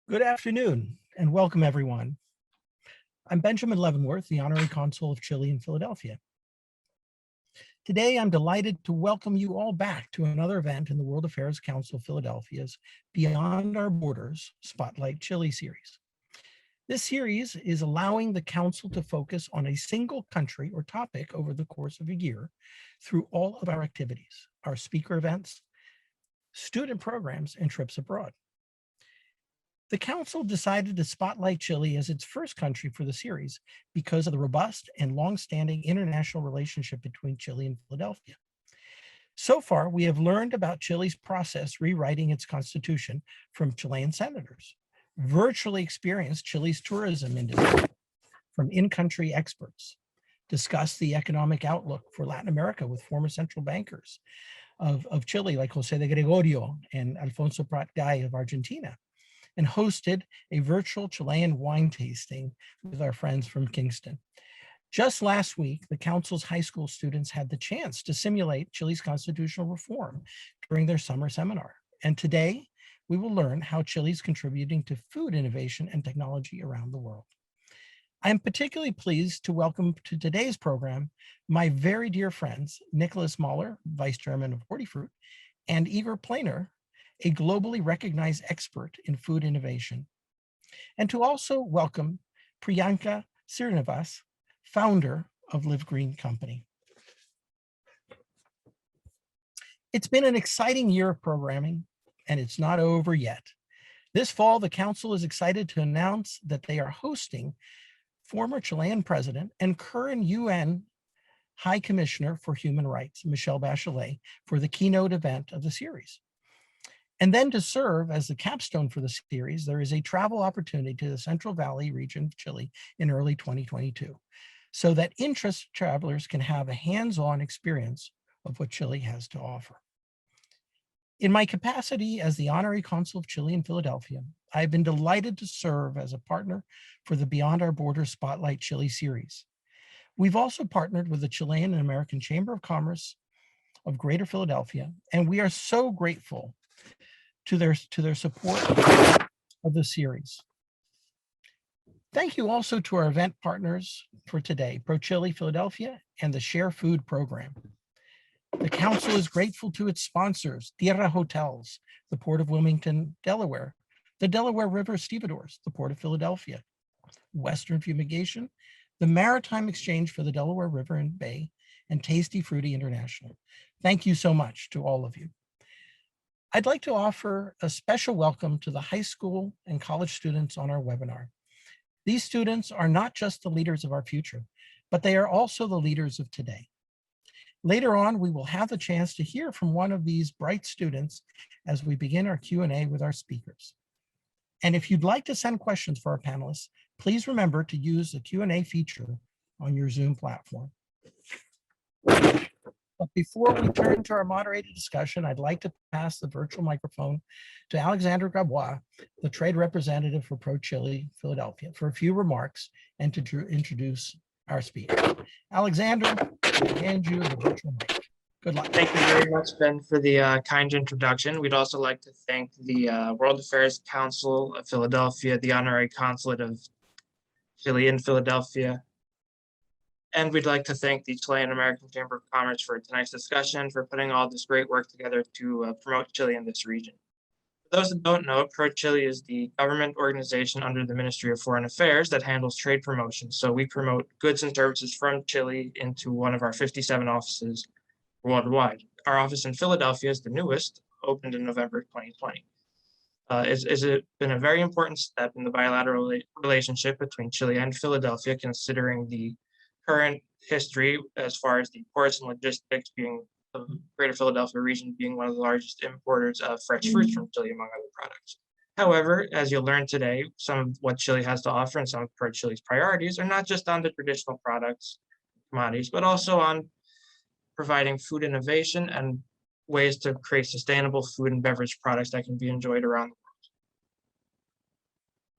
Good afternoon and welcome everyone. I'm Benjamin Leavenworth, the Honorary Consul of Chile in Philadelphia. Today, I'm delighted to welcome you all back to another event in the World Affairs Council of Philadelphia's Beyond Our Borders Spotlight Chile series. This series is allowing the Council to focus on a single country or topic over the course of a year through all of our activities, our speaker events, student programs, and trips abroad. The Council decided to spotlight Chile as its first country for the series because of the robust and long-standing international relationship between Chile and Philadelphia. So far, we have learned about Chile's process rewriting its constitution from Chilean senators, virtually experienced Chile's tourism industry from in-country experts, discussed the economic outlook for Latin America with former central bankers of Chile like Jose de Gregorio and Alfonso Prat Gay of Argentina, and hosted a virtual Chilean wine tasting with our friends from Kingston. Just last week, the Council's high school students had the chance to simulate Chile's constitutional reform during their summer seminar. And today, we will learn how Chile is contributing to food innovation and technology around the world. I am particularly pleased to welcome to today's program my very dear friends, Nicolas Moller, Vice Chairman of Hortifrut, and Igor Playner, a globally recognized expert in food innovation. And to also welcome Priyanka Srinivas, founder of Live Green Company. It's been an exciting year of programming, and it's not over yet. This fall, the Council is excited to announce that they are hosting former Chilean president and current UN High Commissioner for Human Rights, Michelle Bachelet, for the keynote event of the series. And then to serve as the capstone for the series, there is a travel opportunity to the Central Valley region of Chile in early 2022, so that interested travelers can have a hands-on experience of what Chile has to offer. In my capacity as the Honorary Consul of Chile in Philadelphia, I have been delighted to serve as a partner for the Beyond Our Borders Spotlight Chile series. We've also partnered with the Chilean and American Chamber of Commerce of Greater Philadelphia, and we are so grateful to their support of the series. Thank you also to our event partners for today, ProChile Philadelphia and the Share Food Program. The Council is grateful to its sponsors, Tierra Hotels, the Port of Wilmington, Delaware, the Delaware River Stevedores, the Port of Philadelphia, Western Fumigation, the Maritime Exchange for the Delaware River and Bay, and Tasty Fruity International. Thank you so much to all of you. I'd like to offer a special welcome to the high school and college students on our webinar. These students are not just the leaders of our future, but they are also the leaders of today. Later on, we will have the chance to hear from one of these bright students as we begin our Q&A with our speakers. And if you'd like to send questions for our panelists, please remember to use the Q&A feature on your Zoom platform. But before we turn to our moderated discussion, I'd like to pass the virtual microphone to Alexander Gabois, the trade representative for ProChile Philadelphia, for a few remarks and to introduce our speaker. Alexander, I hand you the virtual mic. Good luck. Thank you very much, Ben, for the kind introduction. We'd also like to thank the World Affairs Council of Philadelphia, the Honorary Consulate of Chile in Philadelphia, and we'd like to thank the Chilean American Chamber of Commerce for tonight's discussion, for putting all this great work together to promote Chile in this region. For those that don't know, ProChile is the government organization under the Ministry of Foreign Affairs that handles trade promotion. So we promote goods and services from Chile into one of our 57 offices worldwide. Our office in Philadelphia is the newest, opened in November 2020. It's been a very important step in the bilateral relationship between Chile and Philadelphia, considering the current history as far as the ports and logistics, being the Greater Philadelphia region being one of the largest importers of fresh fruits from Chile, among other products. However, as you'll learn today, some of what Chile has to offer and some of ProChile's priorities are not just on the traditional products, commodities, but also on providing food innovation and ways to create sustainable food and beverage products that can be enjoyed around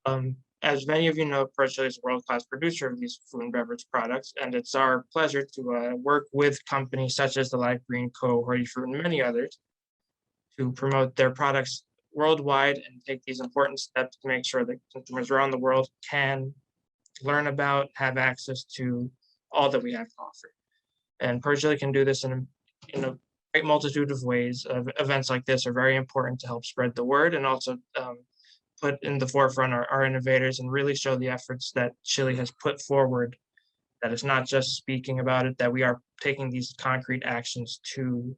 the world. As many of you know, ProChile is a world-class producer of these food and beverage products, and it's our pleasure to work with companies such as the Live Green Co., Hortifrut, and many others to promote their products worldwide and take these important steps to make sure that consumers around the world can learn about, have access to all that we have to offer. And ProChile can do this in a great multitude of ways. Events like this are very important to help spread the word and also put in the forefront our innovators and really show the efforts that Chile has put forward, that it's not just speaking about it, that we are taking these concrete actions to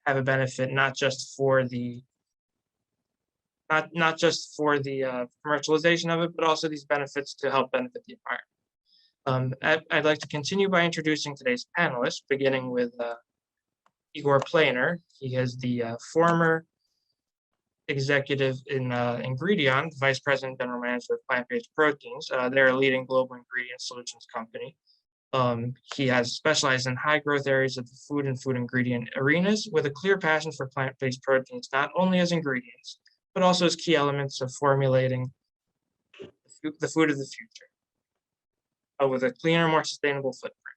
have a benefit, not just for the commercialization of it, but also these benefits to help benefit the environment. I'd like to continue by introducing today's panelists, beginning with Igor Playner. He is the former executive in Ingredion, Vice President General Manager of plant-based proteins. They're a leading global ingredient solutions company. He has specialized in high growth areas of the food and food ingredient arenas with a clear passion for plant-based proteins, not only as ingredients, but also as key elements of formulating the food of the future with a cleaner, more sustainable footprint.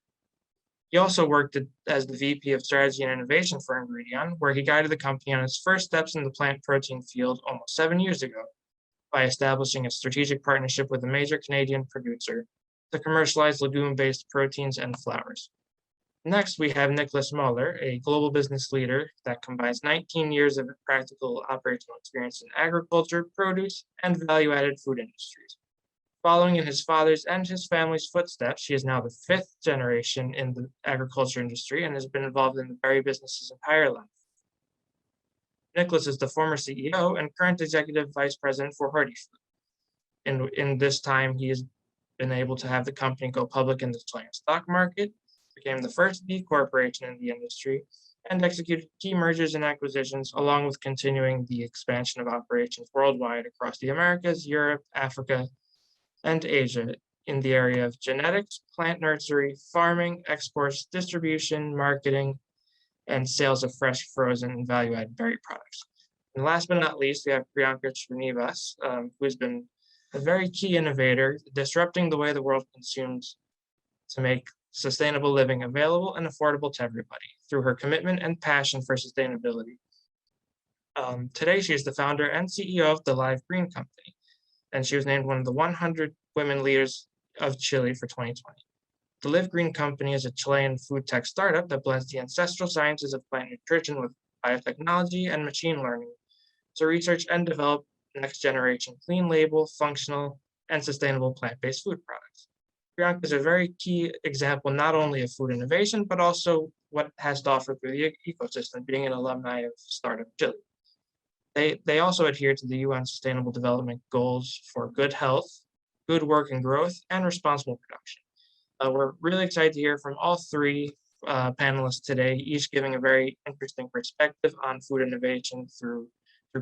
He also worked as the VP of Strategy and Innovation for Ingredion, where he guided the company on its first steps in the plant protein field almost 7 years ago by establishing a strategic partnership with a major Canadian producer to commercialize legume-based proteins and flours. Next, we have Nicolas Moller, a global business leader that combines 19 years of practical operational experience in agriculture, produce, and value-added food industries. Following in his father's and his family's footsteps, he is now the 5th generation in the agriculture industry and has been involved in the berry business his entire life. Nicolas is the former CEO and current executive vice president for Hortifrut. In this time, he has been able to have the company go public in the Chilean stock market, became the first B corporation in the industry, and executed key mergers and acquisitions, along with continuing the expansion of operations worldwide across the Americas, Europe, Africa, and Asia in the area of genetics, plant nursery, farming, exports, distribution, marketing, and sales of fresh, frozen, and value-added berry products. And last but not least, we have Priyanka Srinivas, who has been a very key innovator, disrupting the way the world consumes to make sustainable living available and affordable to everybody through her commitment and passion for sustainability. Today, she is the founder and CEO of the Live Green Company, and she was named one of the 100 women leaders of Chile for 2020. The Live Green Company is a Chilean food tech startup that blends the ancestral sciences of plant nutrition with biotechnology and machine learning to research and develop next generation clean label, functional, and sustainable plant-based food products. Priyanka is a very key example not only of food innovation, but also what it has to offer through the ecosystem, being an alumni of Startup Chile. They also adhere to the UN Sustainable Development Goals for good health, good work and growth, and responsible production. We're really excited to hear from all three panelists today, each giving a very interesting perspective on food innovation through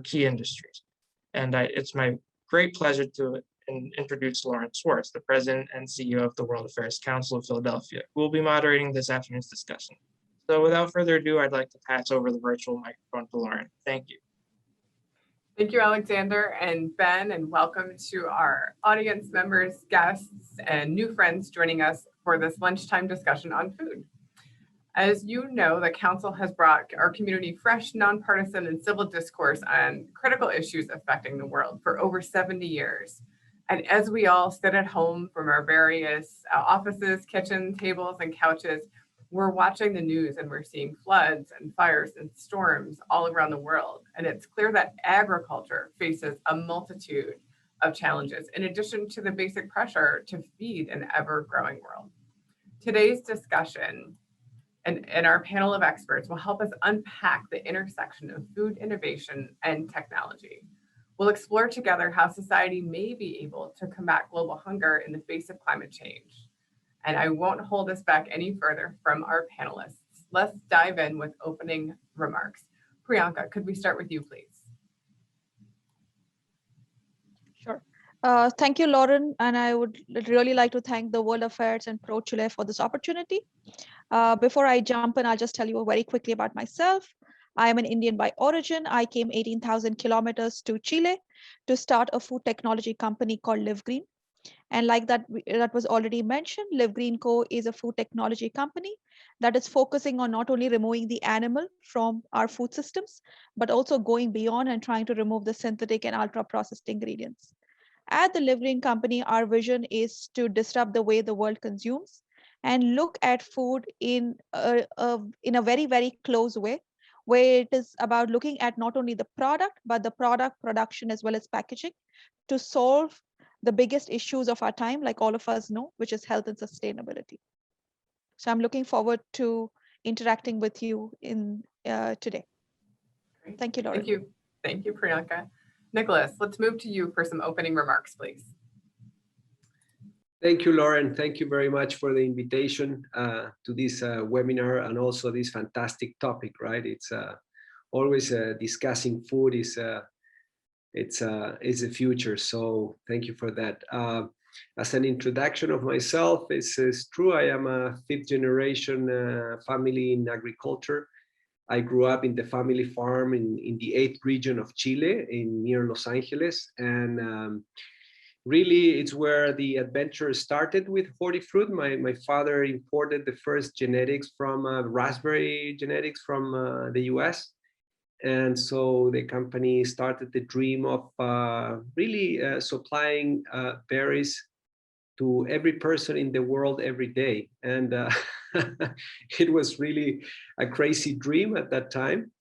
key industries. And it's my great pleasure to introduce Lauren Swartz, the President and CEO of the World Affairs Council of Philadelphia, who will be moderating this afternoon's discussion. So without further ado, I'd like to pass over the virtual microphone to Lauren. Thank you. Thank you, Alexander and Ben, and welcome to our audience members, guests, and new friends joining us for this lunchtime discussion on food. As you know, the Council has brought our community fresh, nonpartisan, and civil discourse on critical issues affecting the world for over 70 years. And as we all sit at home from our various offices, kitchen tables, and couches, we're watching the news and we're seeing floods and fires and storms all around the world. And it's clear that agriculture faces a multitude of challenges, in addition to the basic pressure to feed an ever-growing world. Today's discussion and our panel of experts will help us unpack the intersection of food innovation and technology. We'll explore together how society may be able to combat global hunger in the face of climate change. And I won't hold us back any further from our panelists. Let's dive in with opening remarks. Priyanka, could we start with you, please? Sure. Thank you, Lauren. And I would really like to thank the World Affairs and ProChile for this opportunity. Before I jump in, I'll just tell you very quickly about myself. I am an Indian by origin. I came 18,000 kilometers to Chile to start a food technology company called Live Green. And like that, that was already mentioned, Live Green Co. is a food technology company that is focusing on not only removing the animal from our food systems, but also going beyond and trying to remove the synthetic and ultra processed ingredients. At the Live Green Company, our vision is to disrupt the way the world consumes and look at food in a very, very close way, where it is about looking at not only the product, but the product production as well as packaging to solve the biggest issues of our time, like all of us know, which is health and sustainability. So I'm looking forward to interacting with you in today. Great. Thank you, Lauren. Thank you. Thank you, Priyanka. Nicolas, let's move to you for some opening remarks, please. Thank you, Lauren. Thank you very much for the invitation to this webinar and also this fantastic topic, right? It's always discussing food is it's the future. So thank you for that. As an introduction of myself, it's true. I am a 5th generation family in agriculture. I grew up in the family farm in the 8th region of Chile, near Los Angeles, and really, it's where the adventure started with Hortifrut. My father imported the first genetics from raspberry genetics from the US. And so the company started the dream of really supplying berries to every person in the world every day. And it was really a crazy dream at that time,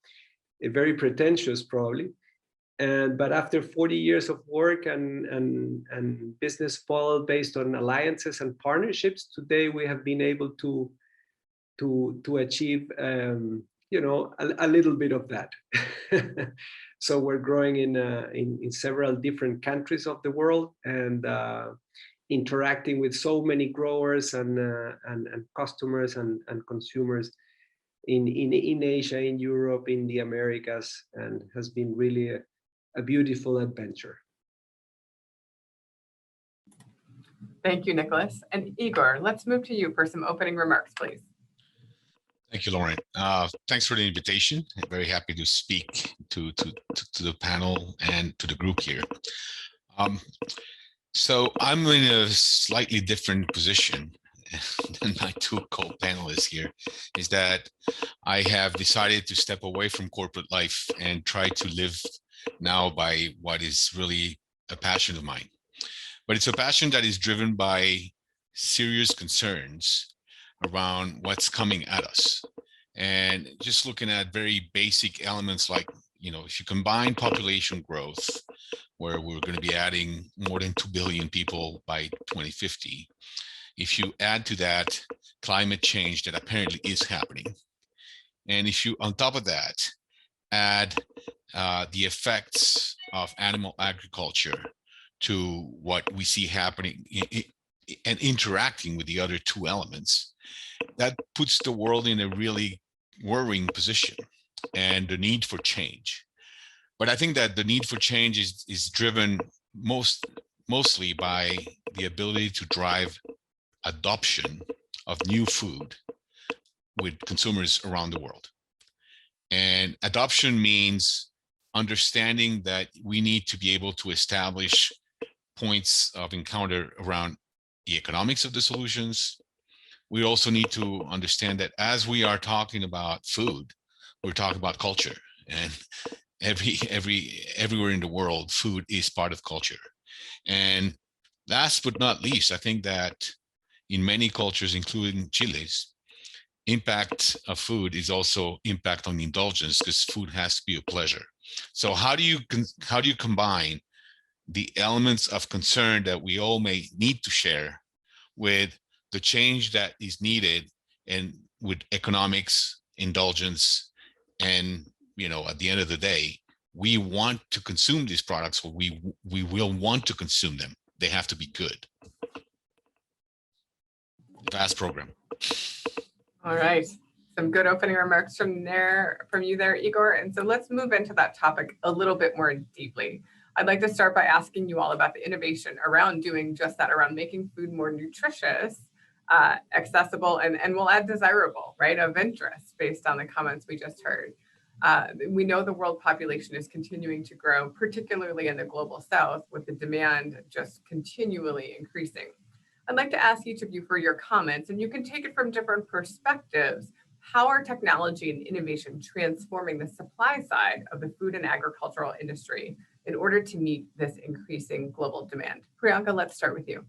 very pretentious probably. But after 40 years of work and business model based on alliances and partnerships, today we have been able to achieve a little bit of that. So we're growing in several different countries of the world and interacting with so many growers and customers and consumers in Asia, in Europe, in the Americas, and has been really a beautiful adventure. Thank you, Nicolas. And Igor, let's move to you for some opening remarks, please. Thank you, Lauren. Thanks for the invitation. I'm very happy to speak to the panel and to the group here. So I'm in a slightly different position than my two co-panelists here, is that I have decided to step away from corporate life and try to live now by what is really a passion of mine. But it's a passion that is driven by serious concerns around what's coming at us. And just looking at very basic elements like, if you combine population growth, where we're going to be adding more than 2 billion people by 2050, if you add to that climate change that apparently is happening, and if you, on top of that, add the effects of animal agriculture to what we see happening and interacting with the other two elements, that puts the world in a really worrying position and the need for change. But I think that the need for change is driven mostly by the ability to drive adoption of new food with consumers around the world. And adoption means understanding that we need to be able to establish points of encounter around the economics of the solutions. We also need to understand that as we are talking about food, we're talking about culture, and everywhere in the world, food is part of culture. And last but not least, I think that in many cultures, including Chile's, impact of food is also impact on indulgence, because food has to be a pleasure. So how do you combine the elements of concern that we all may need to share with the change that is needed, and with economics, indulgence, and at the end of the day, we want to consume these products, or we will want to consume them. They have to be good. Vast program. All right, some good opening remarks from you there, Igor. And so let's move into that topic a little bit more deeply. I'd like to start by asking you all about the innovation around doing just that, around making food more nutritious, accessible, and we'll add desirable, right, of interest based on the comments we just heard. We know the world population is continuing to grow, particularly in the global south, with the demand just continually increasing. I'd like to ask each of you for your comments, and you can take it from different perspectives. How are technology and innovation transforming the supply side of the food and agricultural industry in order to meet this increasing global demand? Priyanka, let's start with you.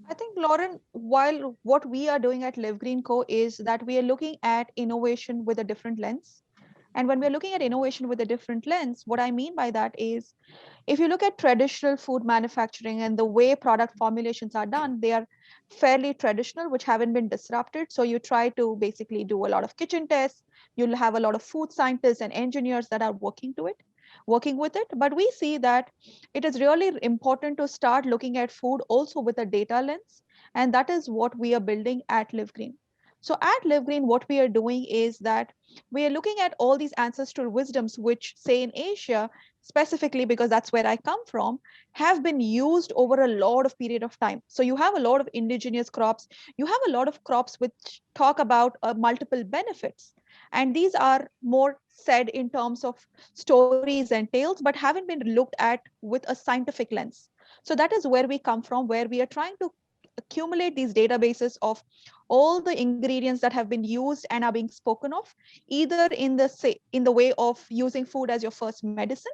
I think, Lauren, while what we are doing at Live Green Co. is that we are looking at innovation with a different lens. And when we're looking at innovation with a different lens, what I mean by that is, if you look at traditional food manufacturing and the way product formulations are done, they are fairly traditional, which haven't been disrupted. So you try to basically do a lot of kitchen tests. You'll have a lot of food scientists and engineers that are working with it. But we see that it is really important to start looking at food also with a data lens. And that is what we are building at Live Green. So at Live Green, what we are doing is that we are looking at all these ancestral wisdoms, which say in Asia, specifically because that's where I come from, have been used over a lot of period of time. So you have a lot of indigenous crops. You have a lot of crops which talk about multiple benefits. And these are more said in terms of stories and tales, but haven't been looked at with a scientific lens. So that is where we come from, where we are trying to accumulate these databases of all the ingredients that have been used and are being spoken of, either in the way of using food as your first medicine.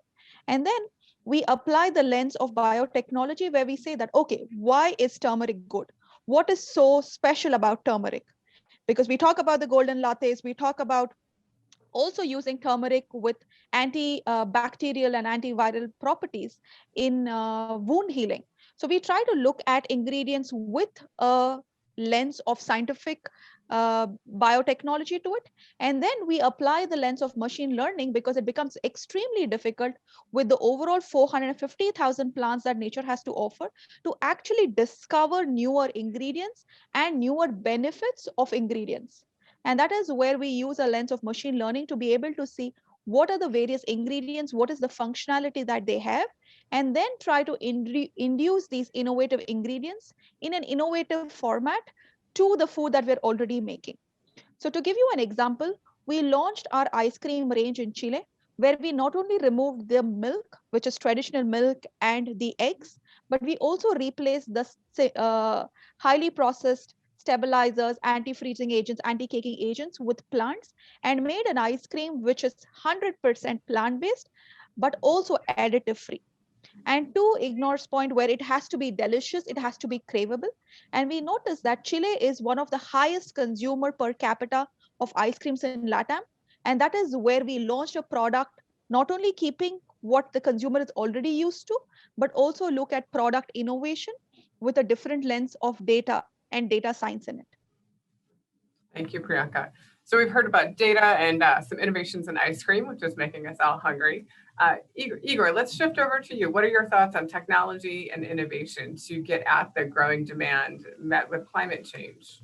And then we apply the lens of biotechnology, where we say that, okay, why is turmeric good? What is so special about turmeric? Because we talk about the golden lattes, we talk about also using turmeric with antibacterial and antiviral properties in wound healing. So we try to look at ingredients with a lens of scientific biotechnology to it. And then we apply the lens of machine learning, because it becomes extremely difficult with the overall 450,000 plants that nature has to offer to actually discover newer ingredients and newer benefits of ingredients. And that is where we use a lens of machine learning to be able to see what are the various ingredients, what is the functionality that they have, and then try to induce these innovative ingredients in an innovative format to the food that we're already making. So to give you an example, we launched our ice cream range in Chile, where we not only removed the milk, which is traditional milk, and the eggs, but we also replaced the highly processed stabilizers, anti-freezing agents, anti-caking agents with plants, and made an ice cream which is 100% plant-based, but also additive-free. And to Ignor's point, where it has to be delicious, it has to be craveable. And we noticed that Chile is one of the highest consumer per capita of ice creams in LATAM. And that is where we launched a product, not only keeping what the consumer is already used to, but also look at product innovation with a different lens of data and data science in it. Thank you, Priyanka. So we've heard about data and some innovations in ice cream, which is making us all hungry. Igor, let's shift over to you. What are your thoughts on technology and innovation to get at the growing demand met with climate change?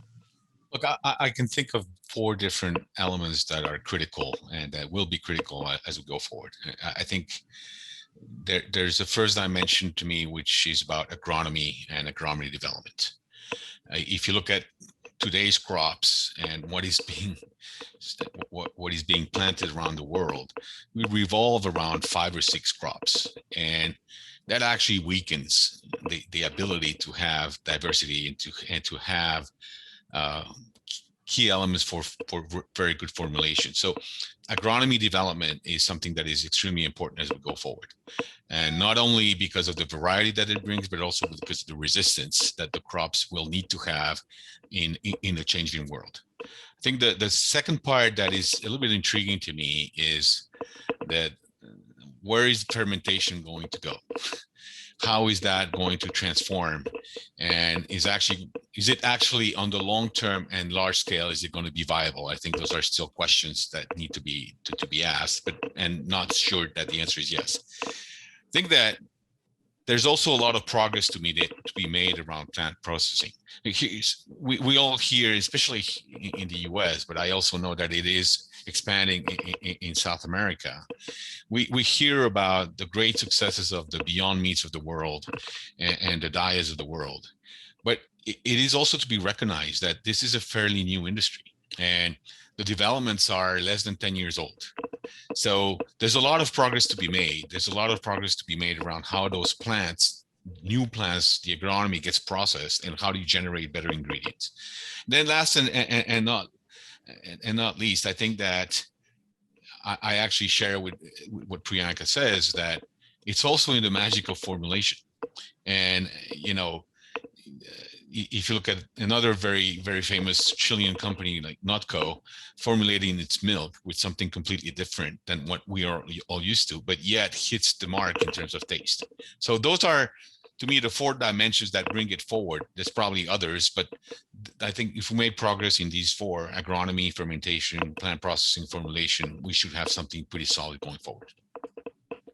Look, I can think of 4 different elements that are critical and that will be critical as we go forward. I think there's the first dimension to me, which is about agronomy and agronomy development. If you look at today's crops and what is being planted around the world, we revolve around 5 or 6 crops, and that actually weakens the ability to have diversity and to have key elements for very good formulation. So agronomy development is something that is extremely important as we go forward. And not only because of the variety that it brings, but also because of the resistance that the crops will need to have in a changing world. I think the second part that is a little bit intriguing to me is that where is fermentation going to go? How is that going to transform? And is it actually on the long term and large scale, is it going to be viable? I think those are still questions that need to be asked, and not sure that the answer is yes. I think that there's also a lot of progress to be made around plant processing. We all hear, especially in the US, but I also know that it is expanding in South America. We hear about the great successes of the Beyond Meats of the world and the Diets of the world. But it is also to be recognized that this is a fairly new industry. And the developments are less than 10 years old. So there's a lot of progress to be made. There's a lot of progress to be made around how those plants, new plants, the agronomy gets processed, and how do you generate better ingredients. Then last and not least, I think that I actually share with what Priyanka says, that it's also in the magic of formulation. And, you know, if you look at another very, very famous Chilean company like Notco formulating its milk with something completely different than what we are all used to, but yet hits the mark in terms of taste. So those are, to me, the 4 dimensions that bring it forward. There's probably others, but I think if we made progress in these 4, agronomy, fermentation, plant processing, formulation, we should have something pretty solid going forward.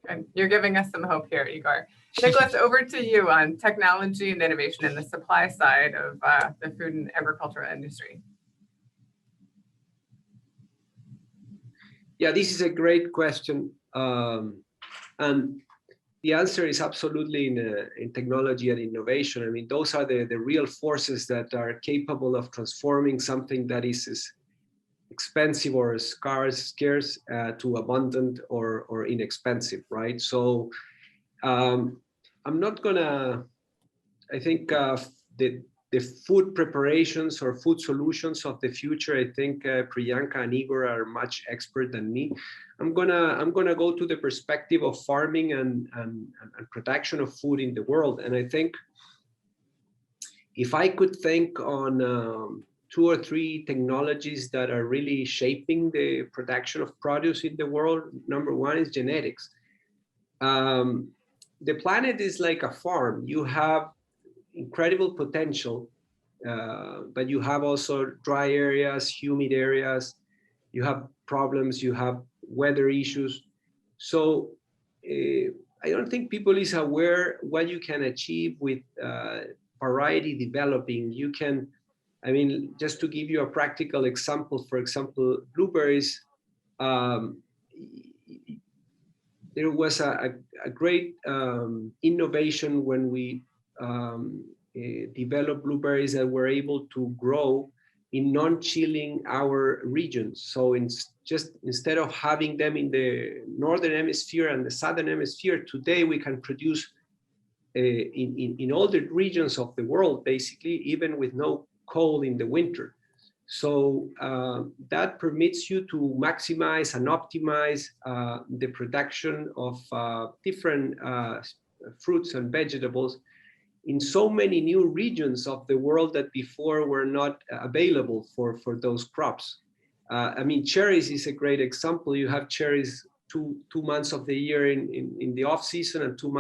And you're giving us some hope here, Igor. Nicolas, over to you on technology and innovation in the supply side of the food and agricultural industry. Yeah, this is a great question. And the answer is absolutely in technology and innovation. I mean, those are the real forces that are capable of transforming something that is expensive or scarce to abundant or inexpensive, right? So I'm not gonna, I think the food preparations or food solutions of the future, I think Priyanka and Igor are much expert than me. I'm gonna go to the perspective of farming and production of food in the world. And I think if I could think on 2 or 3 technologies that are really shaping the production of produce in the world, number 1 is genetics. The planet is like a farm. You have incredible potential, but you have also dry areas, humid areas, you have problems, you have weather issues. So I don't think people is aware what you can achieve with variety developing. You can, I mean, just to give you a practical example, for example, blueberries, there was a great innovation when we developed blueberries that were able to grow in non-chilling our regions. So instead of having them in the northern hemisphere and the southern hemisphere, today we can produce in all the regions of the world, basically, even with no cold in the winter. So that permits you to maximize and optimize the production of different fruits and vegetables in so many new regions of the world that before were not available for those crops. I mean, cherries is a great example. You have cherries two months of the year in the off season and 2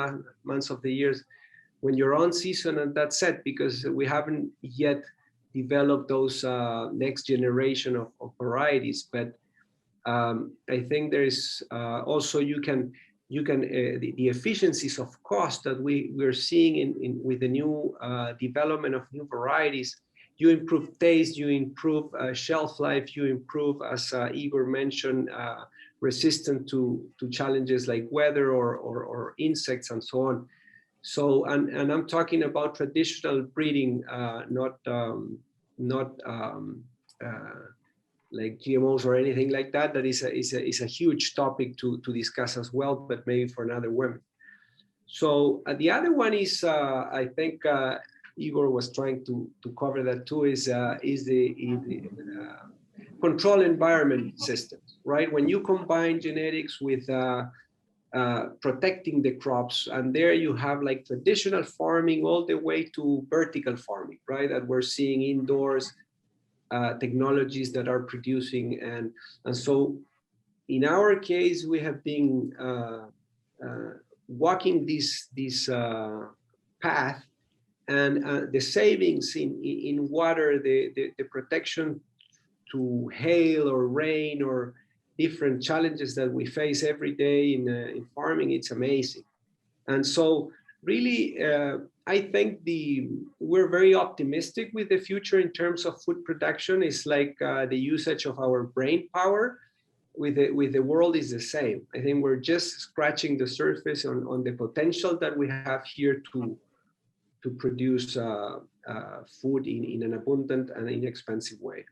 months of the years when you're on season, and that's it, because we haven't yet developed those next generation of varieties. But I think there is also the efficiencies of cost that we're seeing with the new development of new varieties. You improve taste, you improve shelf life, you improve, as Igor mentioned, resistant to challenges like weather or insects and so on. So, and I'm talking about traditional breeding, not like GMOs or anything like that. That is a huge topic to discuss as well, but maybe for another women. So the other one is, I think Igor was trying to cover that too, is the control environment systems, right? When you combine genetics with protecting the crops, and there you have like traditional farming all the way to vertical farming, right? That we're seeing indoors, technologies that are producing, and so in our case we have been walking this path, and the savings in water, the protection to hail or rain or different challenges that we face every day in farming, it's amazing. And so really, I think we're very optimistic with the future in terms of food production. It's like the usage of our brain power with the world is the same. I think we're just scratching the surface on the potential that we have here to produce food in an abundant and inexpensive way.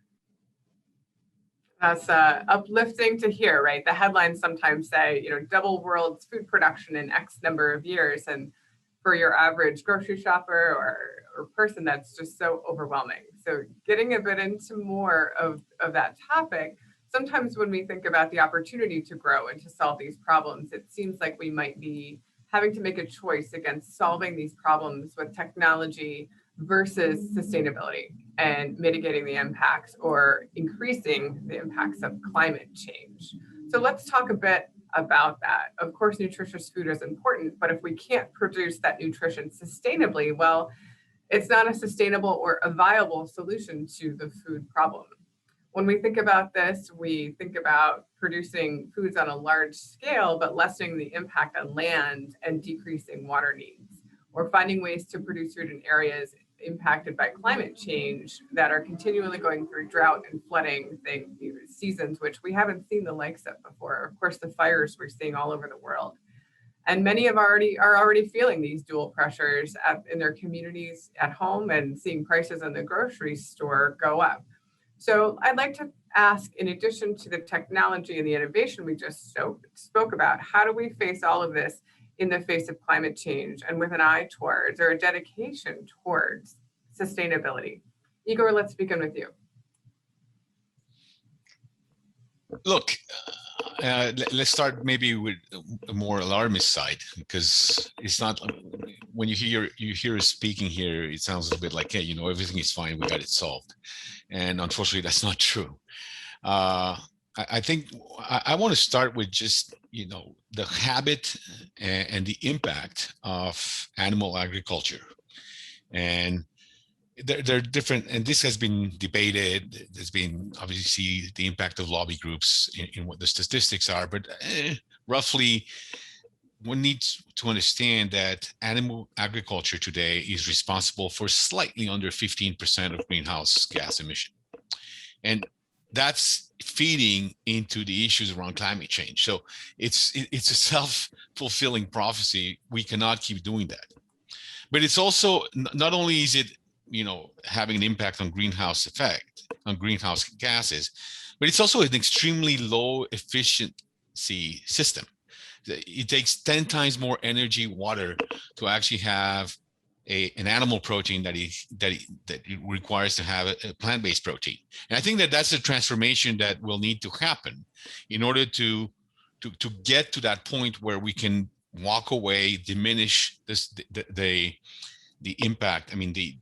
That's uplifting to hear, right? The headlines sometimes say, you know, double world's food production in X number of years. And for your average grocery shopper or person, that's just so overwhelming. So getting a bit into more of that topic, sometimes when we think about the opportunity to grow and to solve these problems, it seems like we might be having to make a choice against solving these problems with technology versus sustainability and mitigating the impacts or increasing the impacts of climate change. So let's talk a bit about that. Of course, nutritious food is important, but if we can't produce that nutrition sustainably, well, it's not a sustainable or a viable solution to the food problem. When we think about this, we think about producing foods on a large scale, but lessening the impact on land and decreasing water needs, or finding ways to produce food in areas impacted by climate change that are continually going through drought and flooding seasons, which we haven't seen the likes of before. Of course, the fires we're seeing all over the world. And many are already feeling these dual pressures in their communities at home and seeing prices in the grocery store go up. So I'd like to ask, in addition to the technology and the innovation we just spoke about, how do we face all of this in the face of climate change and with an eye towards or a dedication towards sustainability? Igor, let's begin with you. Look, let's start maybe with a more alarmist side, because it's not, when you hear us speaking here, it sounds a bit like, hey, you know, everything is fine, we got it solved. And unfortunately, that's not true. I think I want to start with just, you know, the habit and the impact of animal agriculture. And they're different, and this has been debated. There's been obviously the impact of lobby groups in what the statistics are, but roughly one needs to understand that animal agriculture today is responsible for slightly under 15% of greenhouse gas emission. And that's feeding into the issues around climate change. So it's a self-fulfilling prophecy. We cannot keep doing that. But it's also, not only is it, you know, having an impact on greenhouse gases, but it's also an extremely low efficiency system. It takes 10 times more energy, water, to actually have an animal protein that it requires to have a plant-based protein. And I think that that's a transformation that will need to happen in order to get to that point where we can walk away, diminish the impact. I mean, the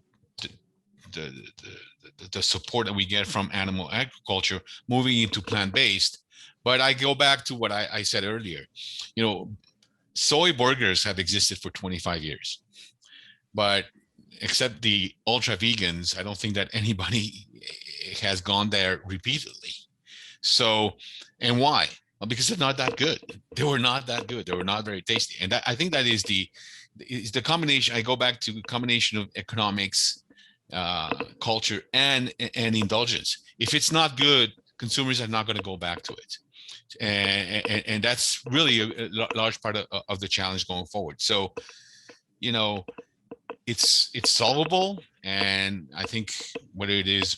support that we get from animal agriculture moving into plant-based. But I go back to what I said earlier. You know, soy burgers have existed for 25 years. But except the ultra vegans, I don't think that anybody has gone there repeatedly. So, and why? Well, because they're not that good. They were not that good. They were not very tasty. And I think that is the combination. I go back to the combination of economics, culture, and indulgence. If it's not good, consumers are not going to go back to it. And that's really a large part of the challenge going forward. So, you know, it's solvable, and I think whether it is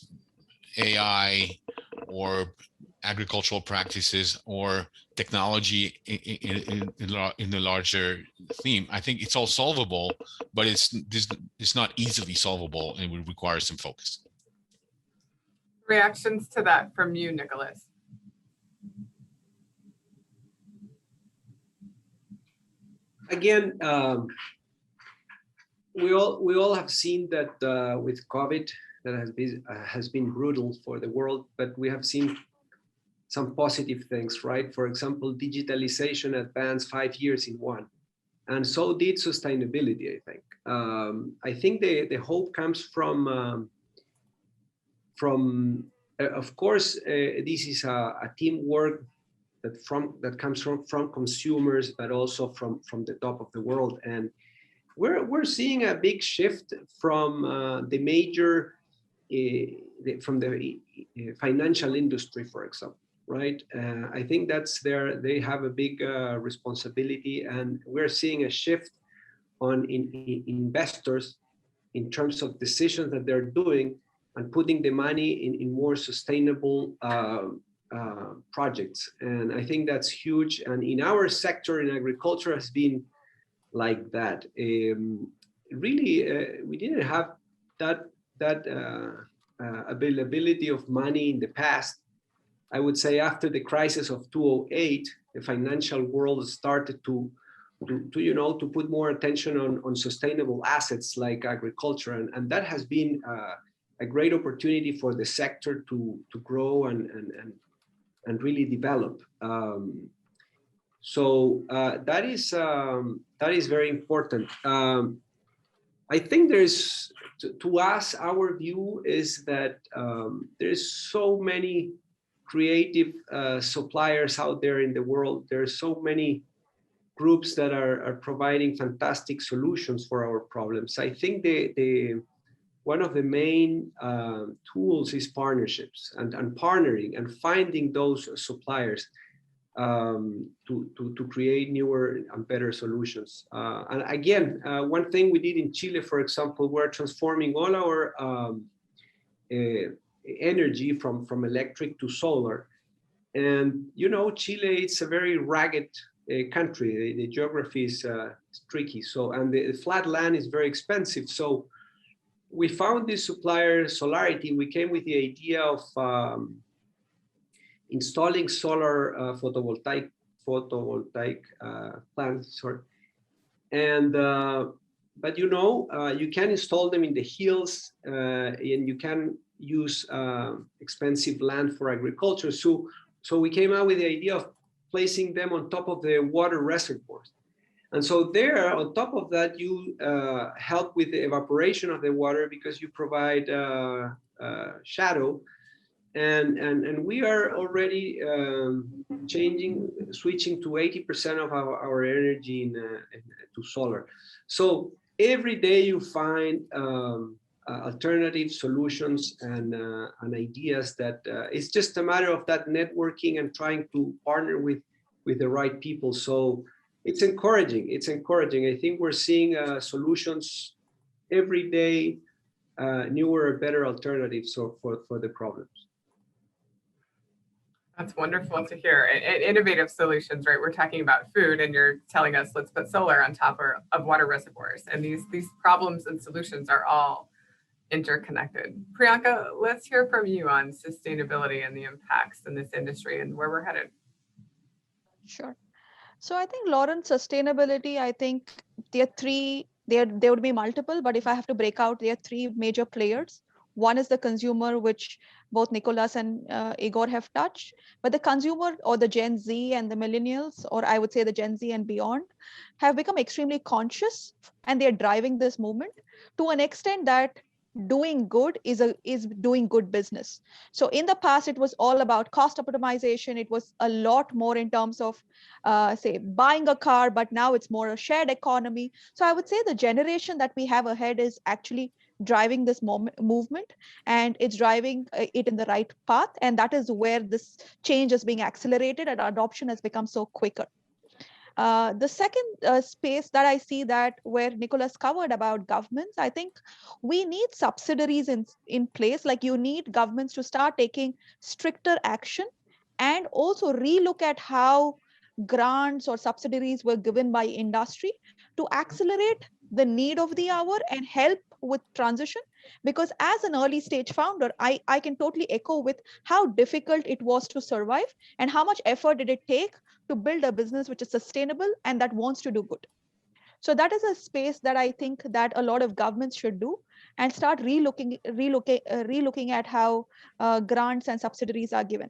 AI or agricultural practices or technology in the larger theme, I think it's all solvable, but it's not easily solvable, and it would require some focus. Reactions to that from you, Nicolas? Again, we all have seen that with COVID, that has been brutal for the world, but we have seen some positive things, right? For example, digitalization advanced 5 years in one, and so did sustainability, I think. I think the hope comes from of course, this is a teamwork that comes from consumers, but also from the top of the world. And we're seeing a big shift from the major, from the financial industry, for example, right? I think they have a big responsibility, and we're seeing a shift in investors in terms of decisions that they're doing and putting the money in more sustainable projects. And I think that's huge. And in our sector, in agriculture, has been like that. Really, we didn't have that availability of money in the past. I would say after the crisis of 2008, the financial world started to put more attention on sustainable assets like agriculture, and that has been a great opportunity for the sector to grow and really develop. So that is very important. I think there's, to us, our view is that there's so many creative suppliers out there in the world. There's so many groups that are providing fantastic solutions for our problems. I think one of the main tools is partnerships and partnering and finding those suppliers to create newer and better solutions. And again, one thing we did in Chile, for example, we're transforming all our energy from electric to solar. And Chile, it's a very rugged country. The geography is tricky. So, and the flat land is very expensive. So we found this supplier, Solarity. We came with the idea of installing solar photovoltaic plants. Sorry. And but you can install them in the hills, and you can use expensive land for agriculture. So we came out with the idea of placing them on top of the water reservoirs. And so there, on top of that, you help with the evaporation of the water because you provide shadow. And we are already switching to 80% of our energy to solar. So every day you find alternative solutions and ideas that it's just a matter of that networking and trying to partner with the right people. So it's encouraging. It's encouraging. I think we're seeing solutions every day, newer, better alternatives for the problems. That's wonderful to hear. And innovative solutions, right? We're talking about food, and you're telling us let's put solar on top of water reservoirs. And these problems and solutions are all interconnected. Priyanka, let's hear from you on sustainability and the impacts in this industry and where we're headed. Sure. So I think, Lauren, sustainability, I think there would be multiple, but if I have to break out, there are three major players. One is the consumer, which both Nicolas and Igor have touched, but the consumer, or the Gen Z and the millennials, or I would say the Gen Z and beyond, have become extremely conscious, and they're driving this movement to an extent that doing good is doing good business. So in the past, it was all about cost optimization. It was a lot more in terms of say buying a car, but now it's more a shared economy. So I would say the generation that we have ahead is actually driving this movement, and it's driving it in the right path. And that is where this change is being accelerated and adoption has become so quicker. The second space that I see that where Nicolas covered about governments, I think we need subsidiaries in place. Like you need governments to start taking stricter action and also relook at how grants or subsidiaries were given by industry to accelerate the need of the hour and help with transition. Because as an early stage founder, I can totally echo with how difficult it was to survive and how much effort did it take to build a business which is sustainable and that wants to do good. So that is a space that I think that a lot of governments should do and start relooking at how grants and subsidiaries are given.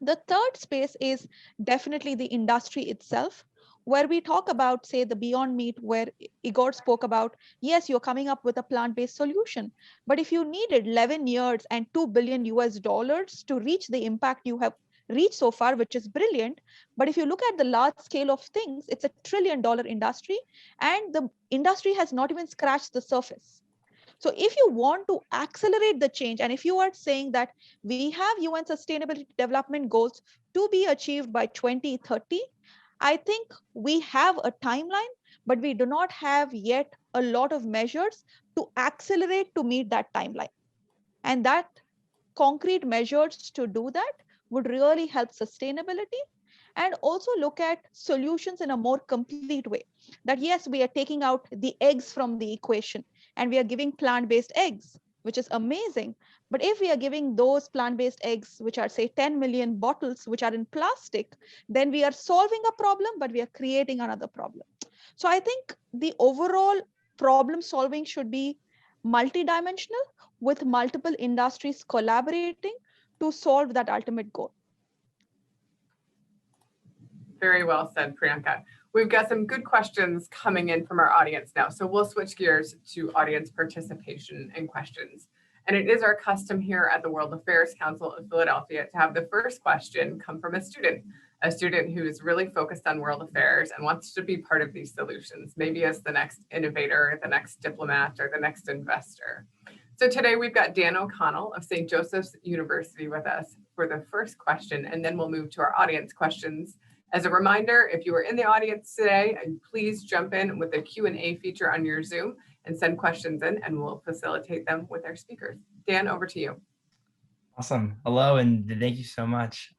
The third space is definitely the industry itself, where we talk about, say, the Beyond Meat, where Igor spoke about, yes, you're coming up with a plant-based solution, but if you needed 11 years and $2 billion to reach the impact you have reached so far, which is brilliant, but if you look at the large scale of things, it's $1 trillion industry, and the industry has not even scratched the surface. So if you want to accelerate the change, and if you are saying that we have UN Sustainability Development Goals to be achieved by 2030, I think we have a timeline, but we do not have yet a lot of measures to accelerate to meet that timeline. And that concrete measures to do that would really help sustainability, and also look at solutions in a more complete way. That yes, we are taking out the eggs from the equation and we are giving plant-based eggs, which is amazing. But if we are giving those plant-based eggs, which are say 10 million bottles, which are in plastic, then we are solving a problem, but we are creating another problem. So I think the overall problem solving should be multidimensional, with multiple industries collaborating to solve that ultimate goal. Very well said, Priyanka. We've got some good questions coming in from our audience now. So we'll switch gears to audience participation and questions. And it is our custom here at the World Affairs Council of Philadelphia to have the first question come from a student who is really focused on world affairs and wants to be part of these solutions, maybe as the next innovator, the next diplomat, or the next investor. So today we've got Dan O'Connell of St. Joseph's University with us for the first question, and then we'll move to our audience questions. As a reminder, if you are in the audience today, please jump in with the Q&A feature on your Zoom and send questions in, and we'll facilitate them with our speakers. Dan, over to you. Awesome. Hello, and thank you so much.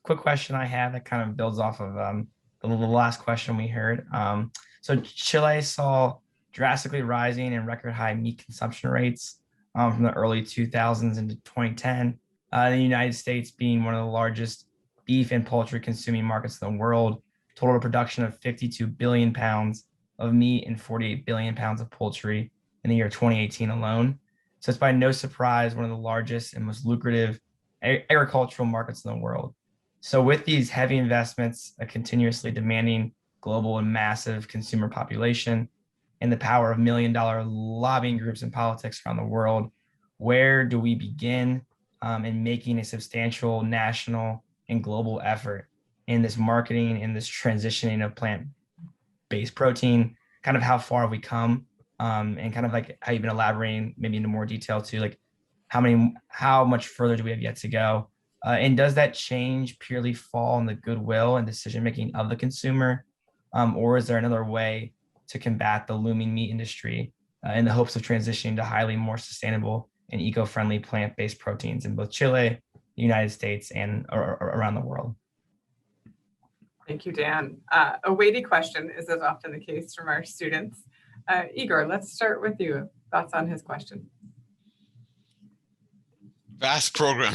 Quick question I have that kind of builds off of the last question we heard. So Chile saw drastically rising and record high meat consumption rates from the early 2000s into 2010. The United States being one of the largest beef and poultry consuming markets in the world, total production of 52 billion pounds of meat and 48 billion pounds of poultry in the year 2018 alone. So it's by no surprise one of the largest and most lucrative agricultural markets in the world. So with these heavy investments, a continuously demanding global and massive consumer population, and the power of million-dollar lobbying groups in politics around the world, where do we begin in making a substantial national and global effort in this marketing and this transitioning of plant-based protein? Kind of how far have we come, and kind of like how you've been elaborating maybe into more detail too, like how much further do we have yet to go? And does that change purely fall on the goodwill and decision-making of the consumer? Or is there another way to combat the looming meat industry in the hopes of transitioning to highly more sustainable and eco-friendly plant-based proteins in both Chile, the United States, and around the world? Thank you, Dan. A weighty question, as is often the case from our students. Igor, let's start with you. Thoughts on his question? Vast program.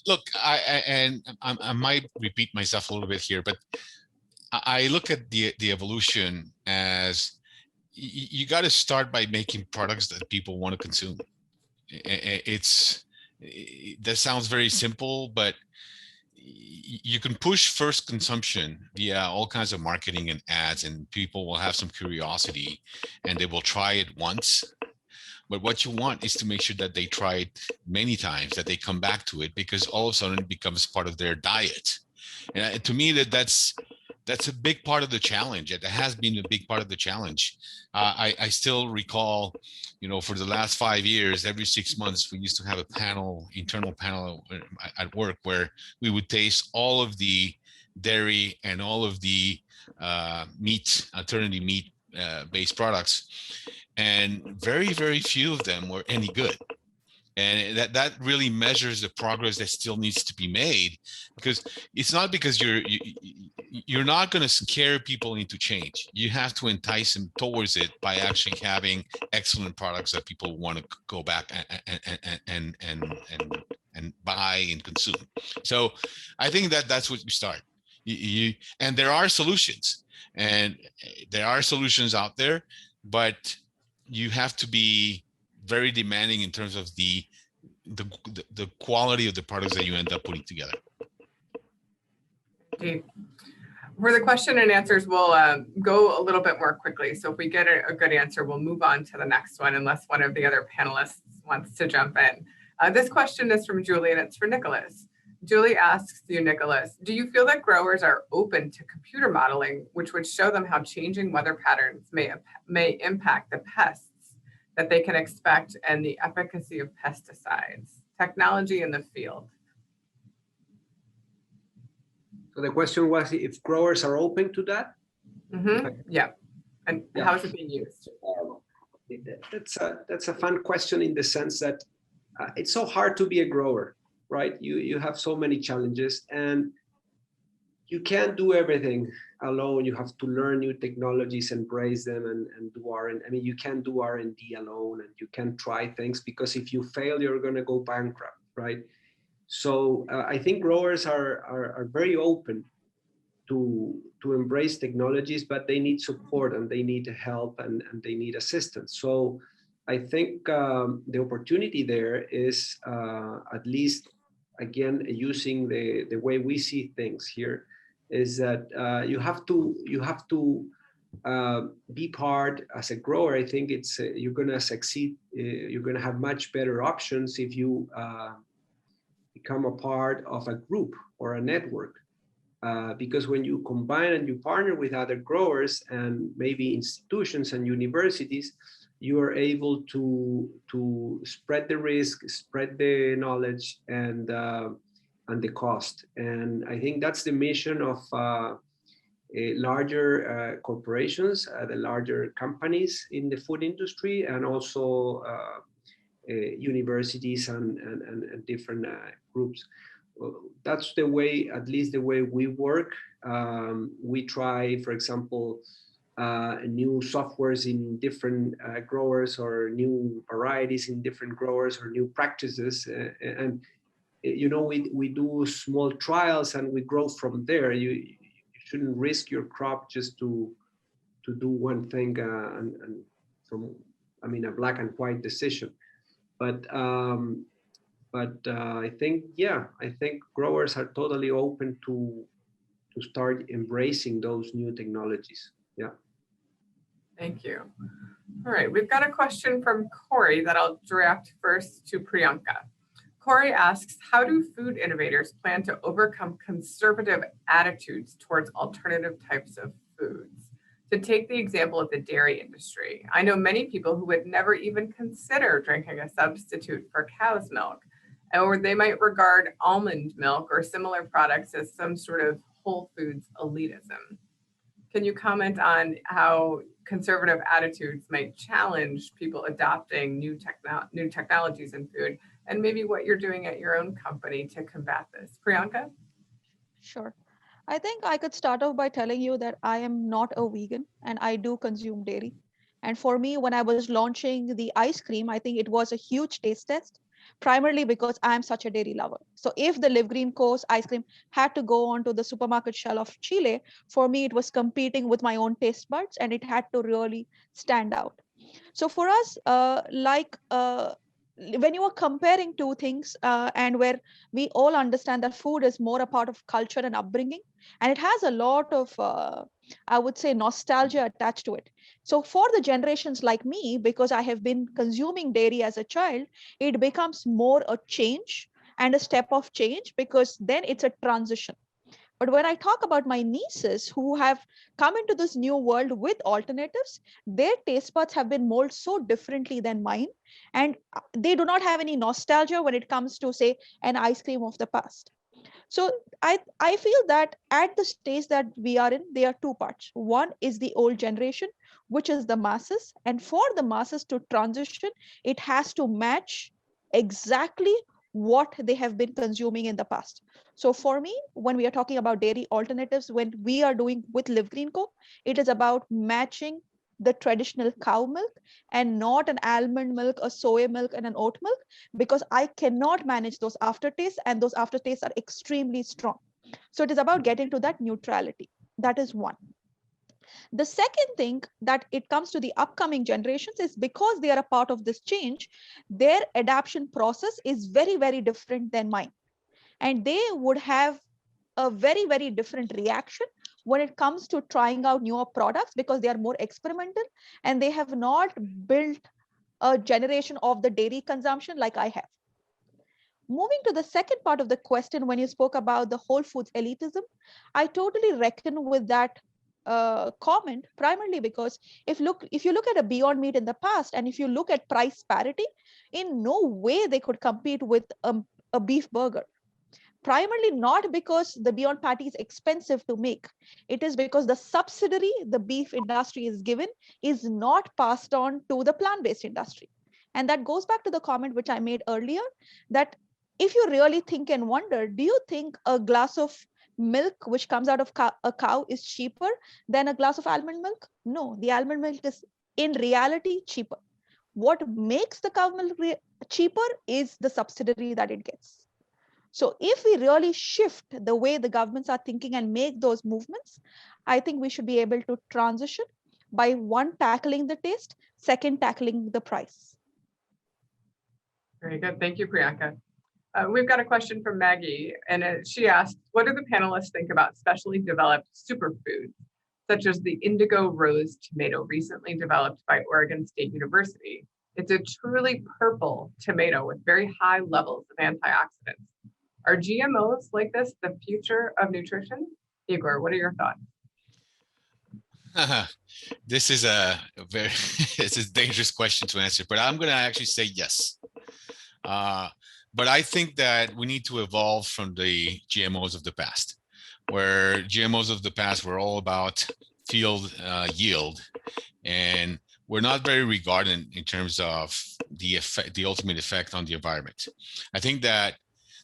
Look, I might repeat myself a little bit here, but I look at the evolution as you got to start by making products that people want to consume. That sounds very simple, but you can push first consumption via all kinds of marketing and ads, and people will have some curiosity and they will try it once. But what you want is to make sure that they try it many times, that they come back to it, because all of a sudden it becomes part of their diet. And to me, that's a big part of the challenge. It has been a big part of the challenge. I still recall, for the last 5 years, every 6 months, we used to have a internal panel at work where we would taste all of the dairy and all of the alternative meat based products. And very, very few of them were any good. And that really measures the progress that still needs to be made, because it's not because you're not going to scare people into change. You have to entice them towards it by actually having excellent products that people want to go back and buy and consume. So I think that's what you start. And there are solutions, out there, but you have to be very demanding in terms of the quality of the products that you end up putting together. Indeed. For the question and answers, we'll go a little bit more quickly. So if we get a good answer, we'll move on to the next one, unless one of the other panelists wants to jump in. This question is from Julie, and it's for Nicolas. Julie asks you, Nicolas, do you feel that growers are open to computer modeling, which would show them how changing weather patterns may impact the pests that they can expect and the efficacy of pesticides, technology in the field? So the question was if growers are open to that? Mm-hmm. Yeah. And how is it being used? That's a fun question in the sense that it's so hard to be a grower, right? You have so many challenges, and you can't do everything alone. You have to learn new technologies, embrace them, and do R&D. I mean, you can't do R&D alone, and you can't try things, because if you fail, you're going to go bankrupt, right? So I think growers are very open to embrace technologies, but they need support, and they need help, and they need assistance. So I think the opportunity there is at least, again, using the way we see things here, is that you have to be part as a grower. I think it's you're going to succeed. You're going to have much better options if you become a part of a group or a network. Because when you combine and you partner with other growers and maybe institutions and universities, you are able to spread the risk, spread the knowledge, and the cost. And I think that's the mission of larger corporations, the larger companies in the food industry, and also universities and different groups. That's the way, at least the way we work. We try, for example, new softwares in different growers, or new varieties in different growers, or new practices. And you know, we do small trials and we grow from there. You shouldn't risk your crop just to do one thing and from, I mean, a black and white decision. But I think, yeah, I think growers are totally open to start embracing those new technologies. Yeah. Thank you. All right, we've got a question from Corey that I'll direct first to Priyanka. Corey asks, how do food innovators plan to overcome conservative attitudes towards alternative types of foods? To take the example of the dairy industry, I know many people who would never even consider drinking a substitute for cow's milk, or they might regard almond milk or similar products as some sort of Whole Foods elitism. Can you comment on how conservative attitudes might challenge people adopting new technologies in food, and maybe what you're doing at your own company to combat this? Priyanka? Sure. I think I could start off by telling you that I am not a vegan and I do consume dairy. And for me, when I was launching the ice cream, I think it was a huge taste test, primarily because I am such a dairy lover. So if the Live Green Co's ice cream had to go onto the supermarket shelf of Chile, for me, it was competing with my own taste buds, and it had to really stand out. So for us, when you are comparing two things, and where we all understand that food is more a part of culture and upbringing, and it has a lot of, I would say, nostalgia attached to it. So for the generations like me, because I have been consuming dairy as a child, it becomes more a change and a step of change, because then it's a transition. But when I talk about my nieces who have come into this new world with alternatives, their taste buds have been molded so differently than mine. And they do not have any nostalgia when it comes to, say, an ice cream of the past. So I feel that at the stage that we are in, there are two parts. One is the old generation, which is the masses. And for the masses to transition, it has to match exactly what they have been consuming in the past. So for me, when we are talking about dairy alternatives, when we are doing with Live Green Co, it is about matching the traditional cow milk and not an almond milk, a soy milk, and an oat milk, because I cannot manage those aftertastes, and those aftertastes are extremely strong. So it is about getting to that neutrality. That is one. The second thing that it comes to the upcoming generations is, because they are a part of this change, their adaptation process is very, very different than mine. And they would have a very, very different reaction when it comes to trying out newer products, because they are more experimental and they have not built a generation of the dairy consumption like I have. Moving to the second part of the question, when you spoke about the Whole Foods elitism, I totally reckon with that comment, primarily because if you look at a Beyond Meat in the past, and if you look at price parity, in no way they could compete with a beef burger. Primarily not because the Beyond Patty is expensive to make. It is because the subsidy the beef industry is given is not passed on to the plant-based industry. And that goes back to the comment which I made earlier, that if you really think and wonder, do you think a glass of milk which comes out of a cow is cheaper than a glass of almond milk? No, the almond milk is in reality cheaper. What makes the cow milk cheaper is the subsidy that it gets. So if we really shift the way the governments are thinking and make those movements, I think we should be able to transition by one, tackling the taste, second, tackling the price. Very good. Thank you, Priyanka. We've got a question from Maggie, and she asked, what do the panelists think about specially developed superfoods, such as the indigo rose tomato recently developed by Oregon State University? It's a truly purple tomato with very high levels of antioxidants. Are GMOs like this the future of nutrition? Igor, what are your thoughts? This is a very it's a dangerous question to answer, but I'm going to actually say yes. But I think that we need to evolve from the GMOs of the past, where GMOs of the past were all about field yield, and we're not very regarded in terms of the effect, the ultimate effect on the environment. I think that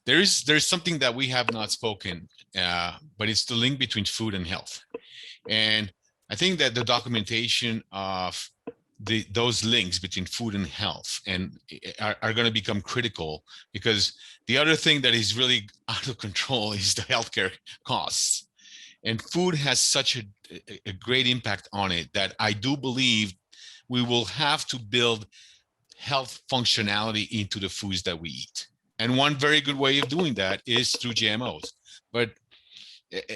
there's something that we have not spoken, but it's the link between food and health. And I think that the documentation of those links between food and health and are going to become critical, because the other thing that is really out of control is the healthcare costs. And food has such a great impact on it that I do believe we will have to build health functionality into the foods that we eat. And one very good way of doing that is through GMOs. But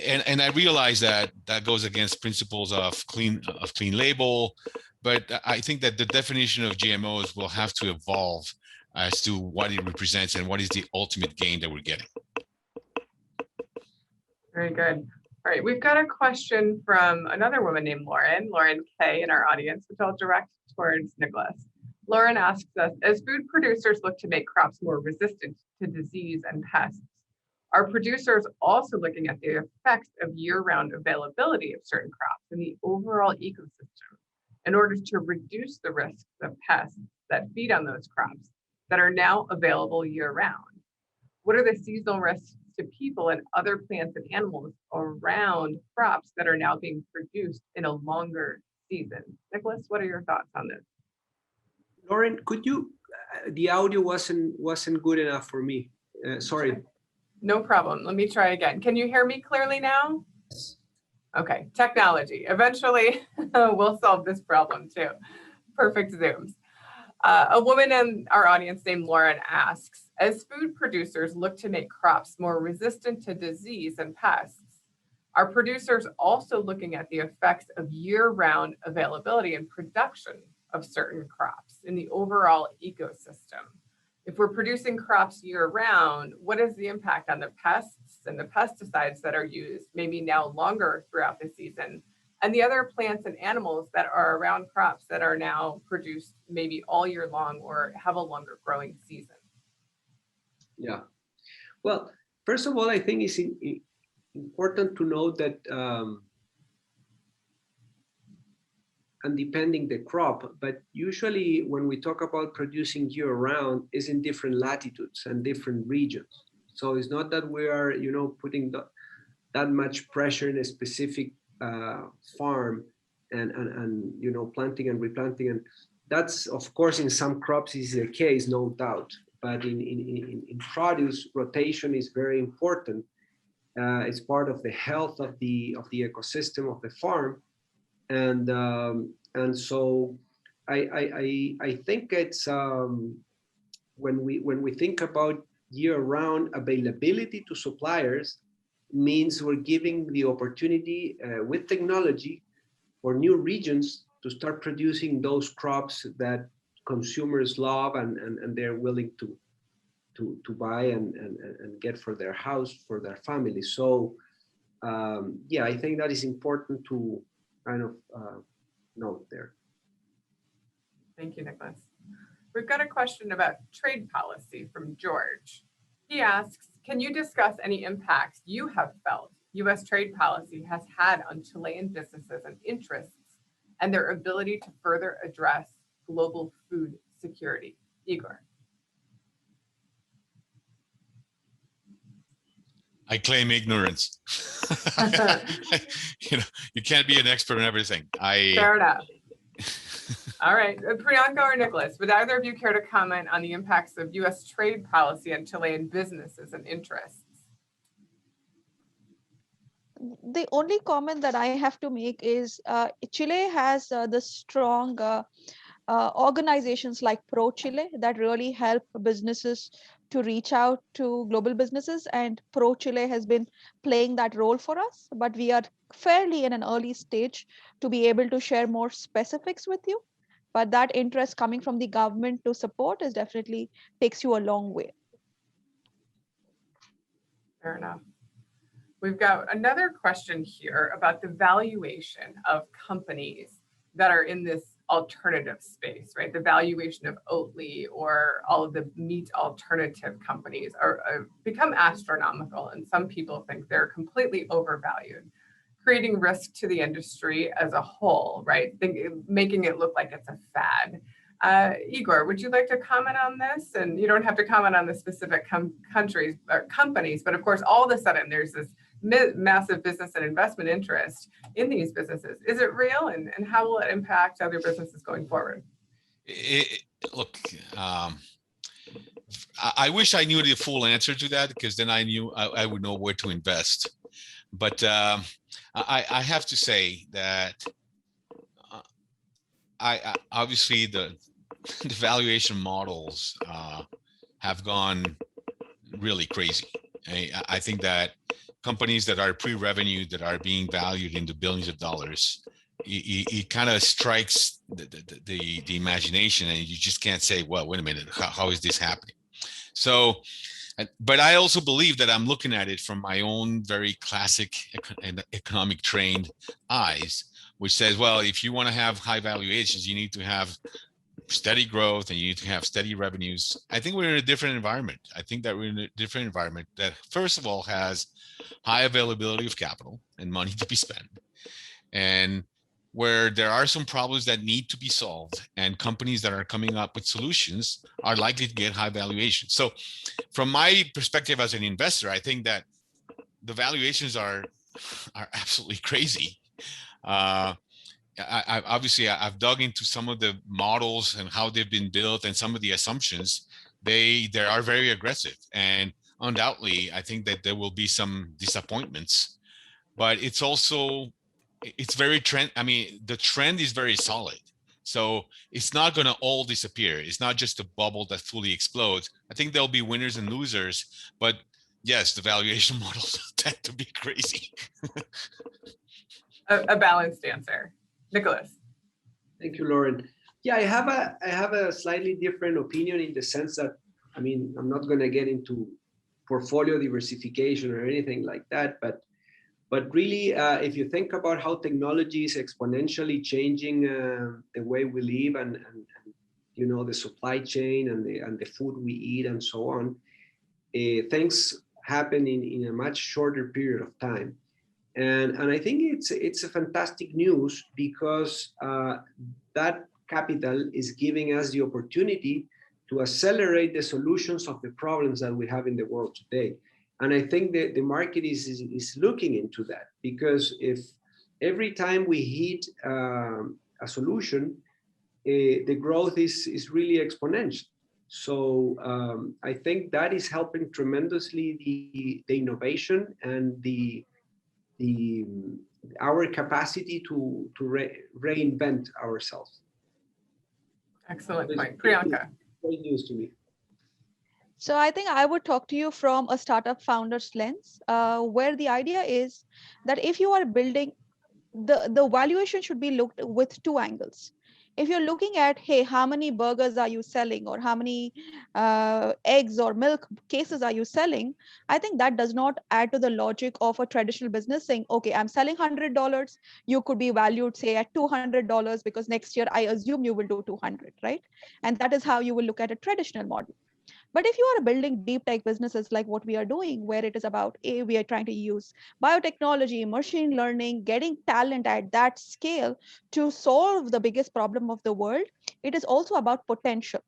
and I realize that that goes against principles of clean label, but I think that the definition of GMOs will have to evolve as to what it represents and what is the ultimate gain that we're getting. Very good. All right, we've got a question from another woman named Lauren K in our audience, which I'll direct towards Nicolas. Lauren asks us, as food producers look to make crops more resistant to disease and pests, are producers also looking at the effects of year-round availability of certain crops in the overall ecosystem in order to reduce the risks of pests that feed on those crops that are now available year-round? What are the seasonal risks to people and other plants and animals around crops that are now being produced in a longer season? Nicolas, what are your thoughts on this? Lauren, could you, the audio wasn't good enough for me. Sorry. No problem. Let me try again. Can you hear me clearly now? Okay, technology. Eventually, we'll solve this problem too. Perfect Zooms. A woman in our audience named Lauren asks, as food producers look to make crops more resistant to disease and pests, are producers also looking at the effects of year-round availability and production of certain crops in the overall ecosystem? If we're producing crops year-round, what is the impact on the pests and the pesticides that are used, maybe now longer throughout the season, and the other plants and animals that are around crops that are now produced maybe all year long or have a longer growing season? Yeah. Well, first of all, I think it's important to note that and depending the crop, but usually when we talk about producing year-round is in different latitudes and different regions. So it's not that we are, putting that much pressure in a specific farm and planting and replanting, and that's of course in some crops is the case, no doubt. But in produce, rotation is very important. It's part of the health of the ecosystem of the farm. And so I think it's when we think about year-round availability to suppliers, means we're giving the opportunity with technology for new regions to start producing those crops that consumers love and they're willing to buy and get for their house, for their family. So yeah, I think that is important to kind of note there. Thank you, Nicolas. We've got a question about trade policy from George. He asks, can you discuss any impacts you have felt U.S. trade policy has had on Chilean businesses and interests and their ability to further address global food security? Igor. I claim ignorance. You can't be an expert on everything. Fair enough. All right, Priyanka or Nicolas, would either of you care to comment on the impacts of U.S. trade policy on Chilean businesses and interests? The only comment that I have to make is Chile has the strong organizations like ProChile that really help businesses to reach out to global businesses, and ProChile has been playing that role for us, but we are fairly in an early stage to be able to share more specifics with you. But that interest coming from the government to support is definitely takes you a long way. Fair enough. We've got another question here about the valuation of companies that are in this alternative space, right? The valuation of Oatly or all of the meat alternative companies are become astronomical, and some people think they're completely overvalued, creating risk to the industry as a whole, right? Making it look like it's a fad. Igor, would you like to comment on this? And you don't have to comment on the specific countries or companies, but of course, all of a sudden there's this massive business and investment interest in these businesses. Is it real, and how will it impact other businesses going forward? Look, I wish I knew the full answer to that, because then I knew I would know where to invest. But I have to say that I obviously the valuation models have gone really crazy. I think that companies that are pre-revenue that are being valued into billions of dollars, it kind of strikes the imagination, and you just can't say, well, wait a minute, how is this happening? So, but I also believe that I'm looking at it from my own very classic and economic trained eyes, which says, well, if you want to have high valuations, you need to have steady growth and you need to have steady revenues. I think we're in a different environment. I think that we're in a different environment that, first of all, has high availability of capital and money to be spent, and where there are some problems that need to be solved, and companies that are coming up with solutions are likely to get high valuations. So from my perspective as an investor, I think that the valuations are absolutely crazy. I've dug into some of the models and how they've been built, and some of the assumptions. They are very aggressive, and undoubtedly, I think that there will be some disappointments. But it's very trend. I mean, the trend is very solid, so it's not going to all disappear. It's not just a bubble that fully explodes. I think there'll be winners and losers, but yes, the valuation models tend to be crazy. A balanced answer. Nicolas. Thank you, Lauren. Yeah, I have a slightly different opinion, in the sense that, I mean, I'm not going to get into portfolio diversification or anything like that, but really, if you think about how technology is exponentially changing the way we live, and you know, the supply chain and the food we eat and so on, things happen in a much shorter period of time. And I think it's a fantastic news, because that capital is giving us the opportunity to accelerate the solutions of the problems that we have in the world today. And I think that the market is looking into that, because if every time we hit a solution, the growth is really exponential. So I think that is helping tremendously the innovation and our capacity to reinvent ourselves. Excellent point. Priyanka. Great news to me. So I think I would talk to you from a startup founder's lens, where the idea is that if you are building, the valuation should be looked with two angles. If you're looking at, hey, how many burgers are you selling, or how many eggs or milk cases are you selling, I think that does not add to the logic of a traditional business saying, okay, I'm selling $100, you could be valued, say, at $200, because next year I assume you will do 200, right? And that is how you will look at a traditional model. But if you are building deep tech businesses like what we are doing, where it is about, we are trying to use biotechnology, machine learning, getting talent at that scale to solve the biggest problem of the world, it is also about potential.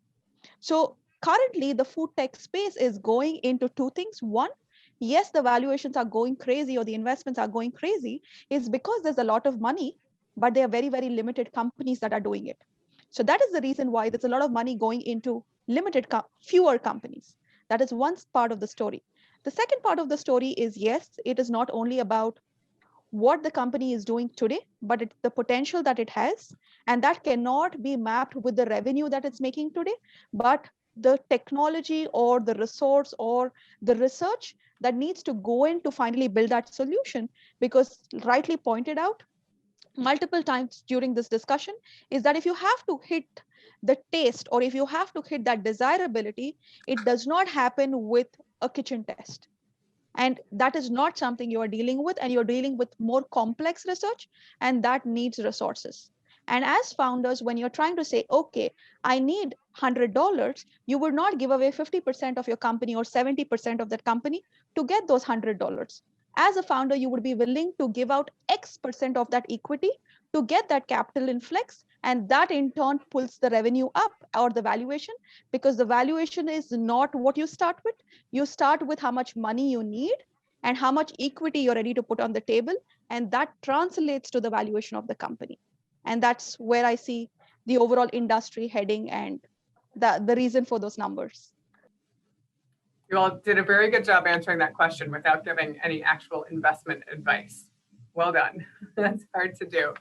So currently the food tech space is going into two things. One, yes, the valuations are going crazy or the investments are going crazy is because there's a lot of money, but there are very, very limited companies that are doing it. So that is the reason why there's a lot of money going into fewer companies. That is one part of the story. The second part of the story is, yes, it is not only about what the company is doing today, but the potential that it has. And that cannot be mapped with the revenue that it's making today, but the technology or the resource or the research that needs to go in to finally build that solution. Because rightly pointed out multiple times during this discussion is that if you have to hit the taste or if you have to hit that desirability, it does not happen with a kitchen test. And that is not something you are dealing with, and you're dealing with more complex research, and that needs resources. And as founders, when you're trying to say, okay, I need $100, you would not give away 50% of your company or 70% of that company to get those $100. As a founder, you would be willing to give out X% of that equity to get that capital influx, and that in turn pulls the revenue up or the valuation, because the valuation is not what you start with. You start with how much money you need and how much equity you're ready to put on the table, and that translates to the valuation of the company. And that's where I see the overall industry heading and the reason for those numbers. You all did a very good job answering that question without giving any actual investment advice. Well done. That's hard to do.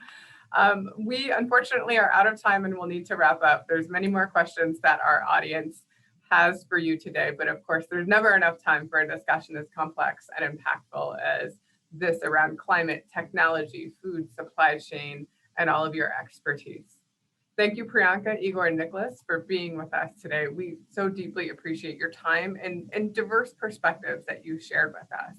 We unfortunately are out of time and we'll need to wrap up. There's many more questions that our audience has for you today, but of course there's never enough time for a discussion as complex and impactful as this around climate, technology, food, supply chain, and all of your expertise. Thank you, Priyanka, Igor, and Nicolas, for being with us today. We so deeply appreciate your time and diverse perspectives that you shared with us.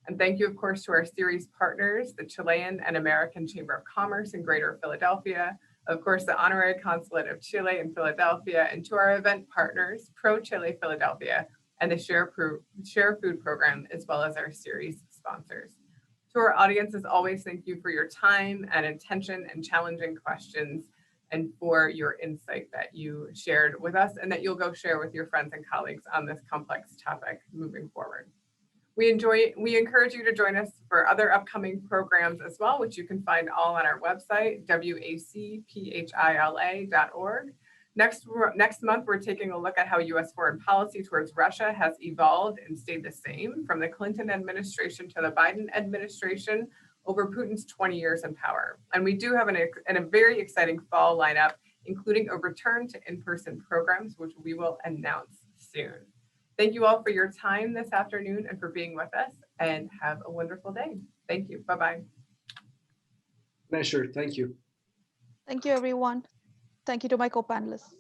And thank you, of course, to our series partners, the Chilean and American Chamber of Commerce in Greater Philadelphia, of course, the Honorary Consulate of Chile in Philadelphia, and to our event partners, ProChile Philadelphia, and the Share Food Program, as well as our series sponsors. To our audience, as always, thank you for your time and attention and challenging questions, and for your insight that you shared with us and that you'll go share with your friends and colleagues on this complex topic moving forward. We encourage you to join us for other upcoming programs as well, which you can find all on our website, wacphila.org. Next month, we're taking a look at how U.S. foreign policy towards Russia has evolved and stayed the same from the Clinton administration to the Biden administration over Putin's 20 years in power. And we do have a very exciting fall lineup, including a return to in-person programs, which we will announce soon. Thank you all for your time this afternoon and for being with us, and have a wonderful day. Thank you. Bye-bye. Pleasure. Thank you. Thank you, everyone. Thank you to my co-panelists.